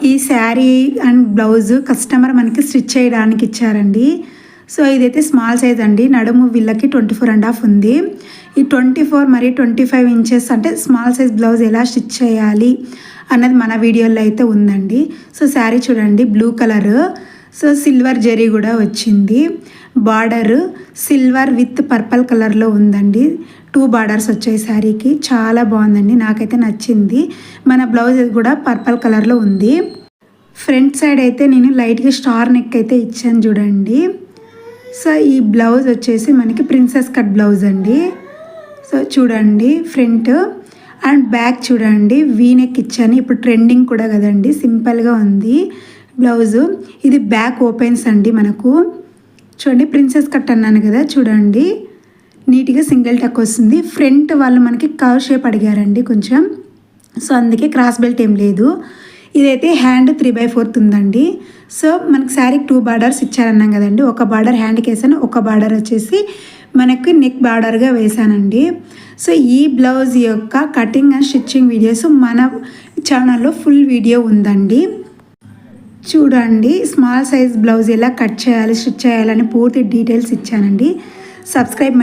ఈ sari and blouse customer మనకి stitch చేయడానికి ఇచ్చారండి. సో ఇదైతే స్మాల్ సైజ్ అండి. నడుము వీళ్ళకి 24.5 ఉంది. ఈ 24 మరియు 25 ఇంచెస్ అంటే స్మాల్ సైజ్ బ్లౌజ్ ఎలా స్టిచ్ చేయాలి అన్నది మన వీడియోలో అయితే ఉందండి. సో శారీ చూడండి, blue colour, so silver zari కూడా వచ్చింది. బార్డర్ సిల్వర్ విత్ పర్పల్ కలర్లో ఉందండి. 2 బార్డర్స్ వచ్చాయి శారీకి. చాలా బాగుందండి, నాకైతే నచ్చింది. మన బ్లౌజ్ కూడా పర్పల్ కలర్లో ఉంది. ఫ్రంట్ సైడ్ అయితే నేను లైట్గా స్టార్ నెక్ అయితే ఇచ్చాను చూడండి. సో ఈ బ్లౌజ్ వచ్చేసి మనకి ప్రిన్సెస్ కట్ బ్లౌజ్ అండి. సో చూడండి ఫ్రంట్ అండ్ బ్యాక్ చూడండి, వీ నెక్ ఇచ్చాను. ఇప్పుడు ట్రెండింగ్ కూడా కదండి, సింపుల్గా ఉంది బ్లౌజు. ఇది బ్యాక్ ఓపెన్స్ అండి. మనకు చూడండి ప్రిన్సెస్ కట్ అన్నాను కదా, చూడండి నీట్గా సింగిల్ టక్ వస్తుంది. ఫ్రంట్ వాళ్ళు మనకి కర్వ్ షేప్ అడిగారండి కొంచెం, సో అందుకే క్రాస్ బెల్ట్ ఏం లేదు. ఇదైతే హ్యాండ్ 3/4 ఉందండి. సో మనకి శారీకి 2 బార్డర్స్ ఇచ్చారన్నాం కదండి. ఒక బార్డర్ హ్యాండ్కి వేసాను, ఒక బార్డర్ వచ్చేసి మనకి నెక్ బార్డర్గా వేసానండి. సో ఈ బ్లౌజ్ యొక్క కటింగ్ అండ్ స్టిచ్చింగ్ వీడియోస్ మన ఛానల్లో ఫుల్ వీడియో ఉందండి. చూడండి స్మాల్ సైజ్ బ్లౌజ్ ఎలా కట్ చేయాలి, స్టిచ్ చేయాలని పూర్తి డీటెయిల్స్ ఇచ్చానండి. సబ్స్క్రైబ్